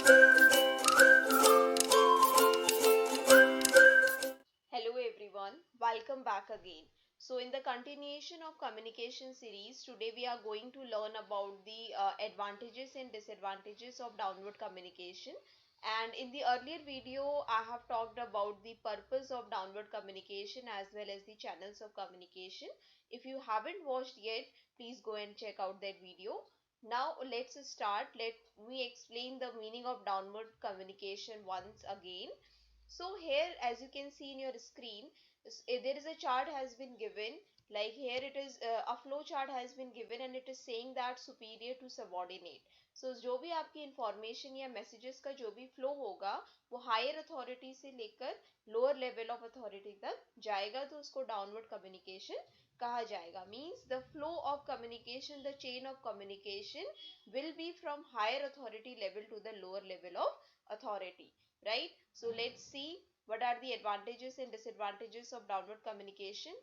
Hello everyone, welcome back again. So in the continuation of communication series, today we are going to learn about the advantages and disadvantages of downward communication. And in the earlier video, I have talked about the purpose of downward communication as well as the channels of communication. If you haven't watched yet, please go and check out that video. Now let's start. Let me explain the meaning of downward communication once again. So here, as you can see in your screen, there is a chart has been given. Like here it is a flow chart has been given and it is saying that superior to subordinate. So जो भी आपकी information या messages का जो भी flow होगा वो higher authority से लेकर lower level of authority तक जाएगा, तो उसको downward communication कहा जाएगा. Means the flow of communication, the chain of communication will be from higher authority level to the lower level of authority, right? So let's see what are the advantages and disadvantages of downward communication.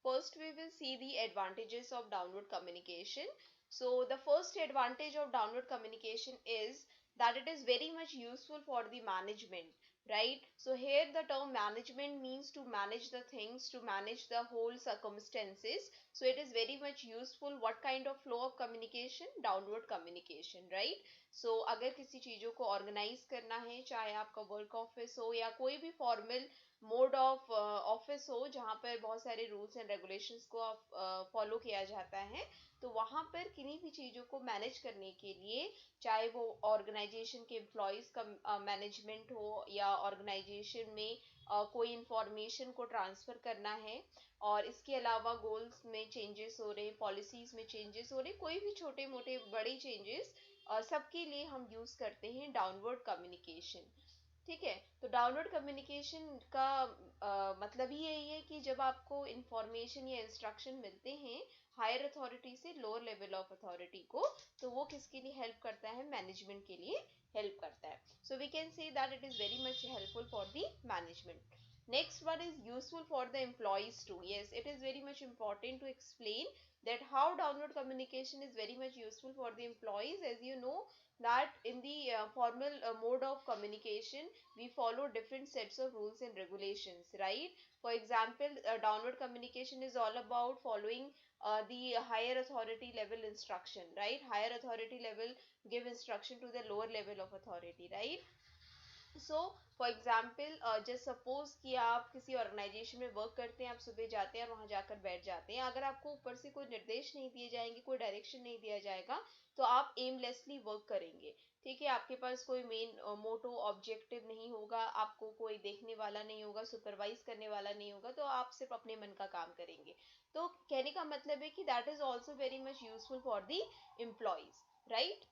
First, we will see the advantages of downward communication. So the first advantage of downward communication is that it is very much useful for the management, right? So here the term management means to manage the things, to manage the whole circumstances. So it is very much useful. What kind of flow of communication? Downward communication, right? So अगर किसी चीज़ों को organize करना है, चाहे आपका work office हो या कोई भी formal मोड ऑफ ऑफिस हो जहाँ पर बहुत सारे रूल्स एंड रेगुलेशंस को फॉलो किया जाता है, तो वहाँ पर किन्हीं भी चीज़ों को मैनेज करने के लिए, चाहे वो ऑर्गेनाइजेशन के एम्प्लॉयज़ का मैनेजमेंट हो या ऑर्गेनाइजेशन में कोई इंफॉर्मेशन को ट्रांसफ़र करना है, और इसके अलावा गोल्स में चेंजेस हो रहे, पॉलिसीज़ में चेंजेस हो रहे, कोई भी छोटे मोटे बड़े चेंजेस सबके लिए हम यूज़ करते हैं डाउनवर्ड कम्युनिकेशन. ठीक है, तो डाउनवर्ड कम्युनिकेशन का मतलब ही यही है कि जब आपको इंफॉर्मेशन या इंस्ट्रक्शन मिलते हैं हायर अथॉरिटी से लोअर लेवल ऑफ अथॉरिटी को, तो वो किसके लिए हेल्प करता है? मैनेजमेंट के लिए हेल्प करता है. So we can say that it is very much helpful for the management. Next one is useful for the employees too. Yes, it is very much important to explain that how downward communication is very much useful for the employees. As you know that in the formal mode of communication we follow different sets of rules and regulations, right? For example, downward communication is all about following the higher authority level instruction, right? Higher authority level give instruction to the lower level of authority, right? So for example just suppose कि आप किसी organisation में work करते हैं, आप सुबह जाते हैं और वहां जाकर बैठ जाते हैं. अगर आपको ऊपर से कोई निर्देश नहीं दिए जाएंगे, कोई डायरेक्शन नहीं दिया जाएगा, तो आप एमलेसली वर्क करेंगे. ठीक है, आपके पास कोई मेन मोटो ऑब्जेक्टिव नहीं होगा, आपको कोई देखने वाला नहीं होगा, सुपरवाइज करने वाला नहीं होगा, तो आप सिर्फ अपने मन का काम करेंगे. तो कहने का मतलब है कि that is also very much useful for the employees, right?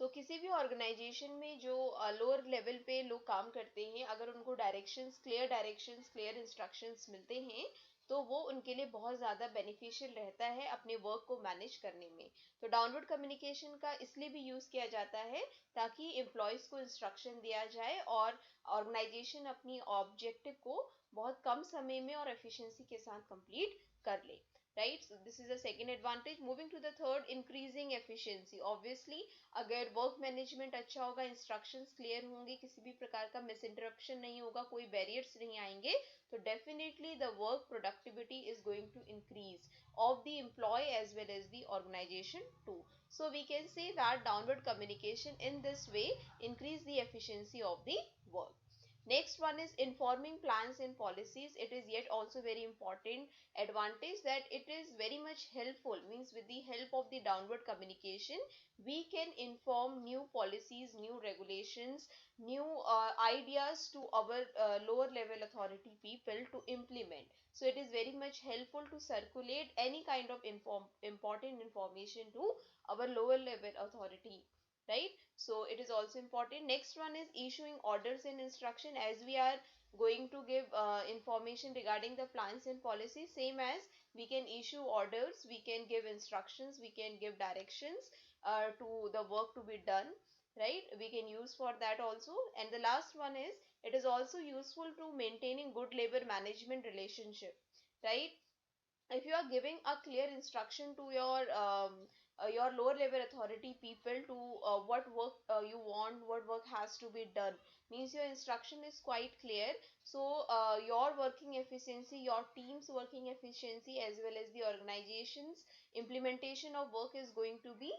तो किसी भी ऑर्गेनाइजेशन में जो लोअर लेवल पे लोग काम करते हैं, अगर उनको डायरेक्शंस क्लियर इंस्ट्रक्शंस मिलते हैं, तो वो उनके लिए बहुत ज़्यादा बेनिफिशियल रहता है अपने वर्क को मैनेज करने में. तो डाउनवर्ड कम्युनिकेशन का इसलिए भी यूज़ किया जाता है ताकि एम्प्लॉयज़ को इंस्ट्रक्शन दिया जाए और ऑर्गेनाइजेशन अपनी ऑब्जेक्टिव को बहुत कम समय में और एफिशिएंसी के साथ कंप्लीट कर ले, right? So this is the second advantage. Moving to the third, increasing efficiency. Obviously अगर वर्क मैनेजमेंट अच्छा होगा, इंस्ट्रक्शंस क्लियर होंगे, किसी भी प्रकार का मिस इंटरप्शन नहीं होगा, कोई बैरियर्स नहीं आएंगे, तो definitely the work productivity is going to increase of the employee as well as the organisation too. So we can say that downward communication in this way increase the efficiency of the work. Next one is informing plans and policies. It is yet also very important advantage that it is very much helpful. Means with the help of the downward communication, we can inform new policies, new regulations, new ideas to our lower level authority people to implement. So it is very much helpful to circulate any kind of important information to our lower level authority, right? So it is also important. Next one is issuing orders and instruction. As we are going to give information regarding the plans and policies, same as we can issue orders, we can give instructions, we can give directions to the work to be done, right? We can use for that also. And the last one is it is also useful to maintaining good labor management relationship, right? If you are giving a clear instruction to your lower level authority people to what work you want, what work has to be done. Means your instruction is quite clear. So your working efficiency, your team's working efficiency, as well as the organization's implementation of work is going to be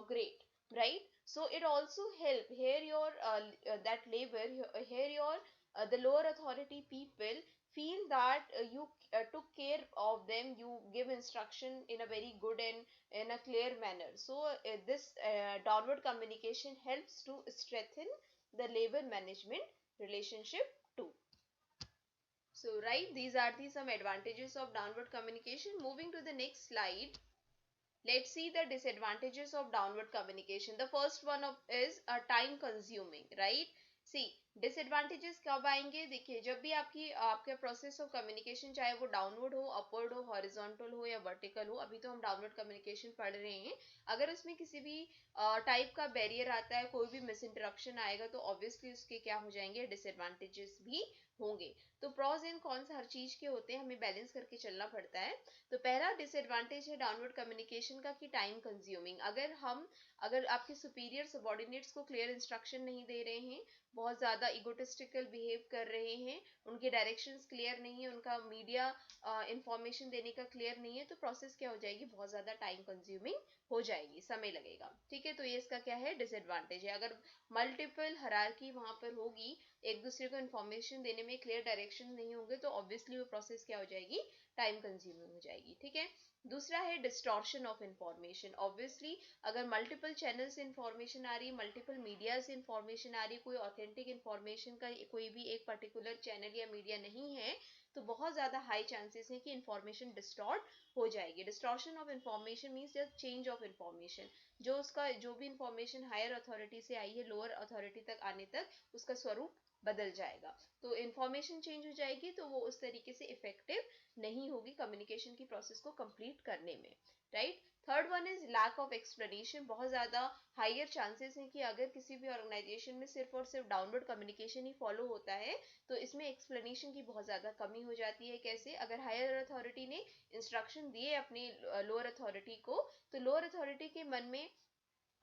great, right? So it also help here your that labor here your the lower authority people feel that you took care of them, you give instruction in a very good and in a clear manner. So this downward communication helps to strengthen the labor management relationship too. So right, these are the some advantages of downward communication. Moving to the next slide, let's see the disadvantages of downward communication. The first one of is a time consuming, right? See, disadvantages कब आएंगे? देखिए, जब भी आपके process of communication, चाहे वो downward हो, upward हो, हॉरिजॉन्टल हो या वर्टिकल हो, अभी तो हम डाउनवर्ड कम्युनिकेशन पढ़ रहे हैं, अगर उसमें किसी भी टाइप का बैरियर आता है, कोई भी मिस इंटरप्शन आएगा, तो ऑब्वियसली उसके क्या हो जाएंगे? डिसएडवांटेजेस भी होंगे. तो प्रॉज एंड कॉन्स हर चीज के होते हैं, हमें बैलेंस करके चलना पड़ता है. तो पहला डिसएडवांटेज है डाउनवर्ड कम्युनिकेशन का कि टाइम कंज्यूमिंग. अगर आपके सुपीरियर सबॉर्डिनेट्स को क्लियर इंस्ट्रक्शन नहीं दे रहे हैं, बहुत ज़्यादा इगोटिस्टिकल बिहेव कर रहे हैं, उनके डायरेक्शंस क्लियर नहीं है, उनका मीडिया इंफॉर्मेशन देने का क्लियर नहीं है, तो प्रोसेस क्या हो जाएगी? बहुत ज़्यादा टाइम कंज्यूमिंग हो जाएगी, समय लगेगा. ठीक है, तो ये इसका क्या है? डिसएडवांटेज है. अगर मल्टीपल हायरार्की वहां पर होगी, एक दूसरे को इन्फॉर्मेशन देने में क्लियर डायरेक्शन नहीं होंगे, तो ऑब्वियसली वो प्रोसेस क्या हो जाएगी? टाइम कंज्यूमिंग हो जाएगी. ठीक है. दूसरा है डिस्टॉर्शन ऑफ इंफॉर्मेशन. ऑब्वियसली अगर मल्टीपल चैनल से इंफॉर्मेशन आ रही है, मल्टीपल मीडिया से इंफॉर्मेशन आ रही है, कोई ऑथेंटिक इंफॉर्मेशन का कोई भी एक पर्टिकुलर चैनल या मीडिया नहीं है, तो बहुत ज्यादा हाई चांसेस है कि इंफॉर्मेशन डिस्टॉर्ट हो जाएगी. Distortion of information means just change of information. जो भी इंफॉर्मेशन हायर अथॉरिटी से आई है, लोअर अथॉरिटी तक आने तक उसका स्वरूप बदल जाएगा. तो इंफॉर्मेशन चेंज हो जाएगी, तो वो उस तरीके से इफेक्टिव नहीं होगी कम्युनिकेशन की प्रोसेस को कंप्लीट करने में, right. Third one is lack of explanation. बहुत ज्यादा हायर चांसेस है कि अगर किसी भी ऑर्गेनाइजेशन में सिर्फ और सिर्फ डाउनवर्ड कम्युनिकेशन ही फॉलो होता है, तो इसमें एक्सप्लेनेशन की बहुत ज्यादा कमी हो जाती है. कैसे? अगर हायर अथॉरिटी ने इंस्ट्रक्शन दिए अपनी लोअर अथॉरिटी को, तो लोअर अथॉरिटी के मन में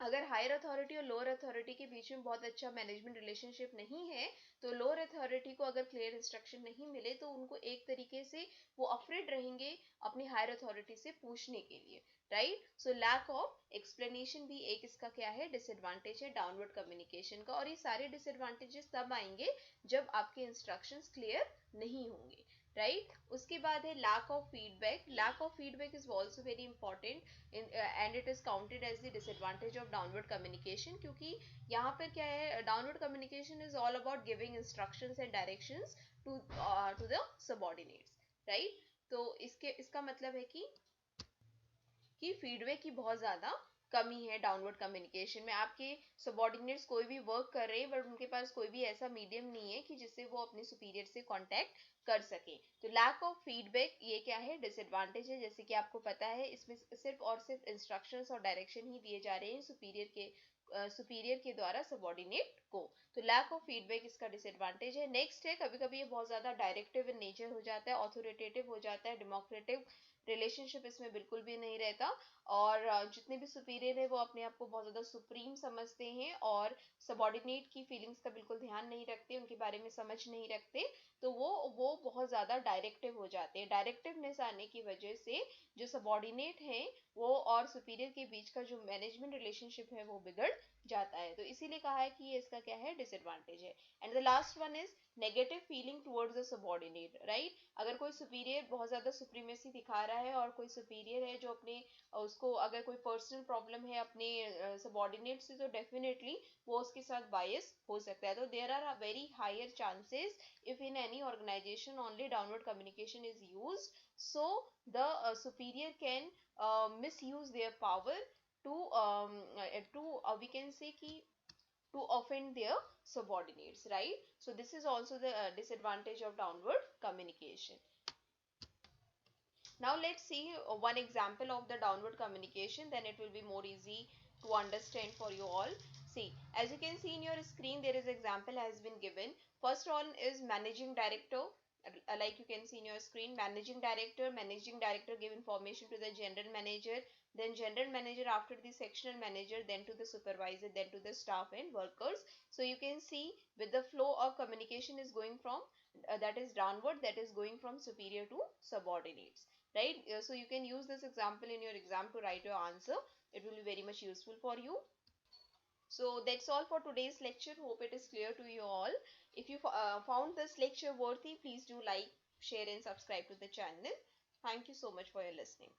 अगर हायर अथॉरिटी और लोअर अथॉरिटी के बीच में बहुत अच्छा मैनेजमेंट रिलेशनशिप नहीं है, तो लोअर अथॉरिटी को अगर क्लियर इंस्ट्रक्शन नहीं मिले, तो उनको एक तरीके से वो अफ्रेड रहेंगे अपनी हायर अथॉरिटी से पूछने के लिए, right. So lack of explanation भी एक इसका क्या है? डिसएडवांटेज है डाउनवर्ड कम्युनिकेशन का. और ये सारे डिसएडवांटेजेस तब आएंगे जब आपके इंस्ट्रक्शंस क्लियर नहीं होंगे, राइट. उसके बाद है lack of feedback. Lack of feedback is also very important and it is counted as the disadvantage of downward communication. क्योंकि यहाँ पर क्या है? Downward communication is all about giving instructions and directions to the subordinates, right. तो इसका मतलब है कि फीडबैक की बहुत ज्यादा कमी है डाउनवर्ड कम्युनिकेशन में. आपके सबॉर्डिनेट्स कोई भी वर्क कर रहे हैं, बट उनके पास कोई भी ऐसा मीडियम नहीं है कि जिससे वो अपने सुपीरियर से कांटेक्ट कर सके. तो लैक ऑफ फीडबैक ये क्या है? डिसएडवांटेज है. जैसे कि आपको पता है, इसमें सिर्फ और सिर्फ इंस्ट्रक्शंस और डायरेक्शन ही दिए जा रहे हैं सुपीरियर के द्वारा सबॉर्डिनेट को. तो लैक ऑफ फीडबैक इसका डिसएडवांटेज है. नेक्स्ट है, कभी कभी ये बहुत ज्यादा डायरेक्टिव इन नेचर हो जाता है, ऑथोरिटेटिव हो जाता है, डेमोक्रेटिक रिलेशनशिप इसमें बिल्कुल भी नहीं रहता. और जितने भी सुपीरियर है वो अपने आप को बहुत ज्यादा सुप्रीम समझते हैं और सबॉर्डिनेट की फीलिंग्स का बिल्कुल ध्यान नहीं रखते, उनके बारे में समझ नहीं रखते. तो वो बहुत ज्यादा डायरेक्टिव हो जाते हैं. डायरेक्टिवनेस आने की वजह से जो सबॉर्डिनेट हैं वो और सुपीरियर के बीच का जो मैनेजमेंट रिलेशनशिप है वो बिगड़ जाता है. तो इसीलिए कहा है कि ये इसका क्या है? डिसएडवांटेज है. And the last one is negative feeling towards the subordinate, right. अगर कोई सुपीरियर बहुत ज्यादा सुप्रीमेसी दिखा रहा है और कोई सुपीरियर है जो अपने उसको अगर कोई पर्सनल प्रॉब्लम है अपने सबॉर्डिनेट से, तो डेफिनेटली वो उसके साथ बायस हो सकता है. तो there are very higher chances if in any organization only downward communication is used, so the superior can misuse their power to we can say ki to offend their subordinates, right. So this is also the disadvantage of downward communication. Now let's see one example of the downward communication, then it will be more easy to understand for you all. See, as you can see in your screen, there is example has been given. First one is managing director. Like you can see in your screen, managing director give information to the general manager. then general manager after the sectional manager, then to the supervisor, then to the staff and workers. So you can see with the flow of communication is going from that is downward, that is going from superior to subordinates, right? So you can use this example in your exam to write your answer. It will be very much useful for you. So that's all for today's lecture. Hope it is clear to you all. If you found this lecture worthy, please do like, share and subscribe to the channel. Thank you so much for your listening.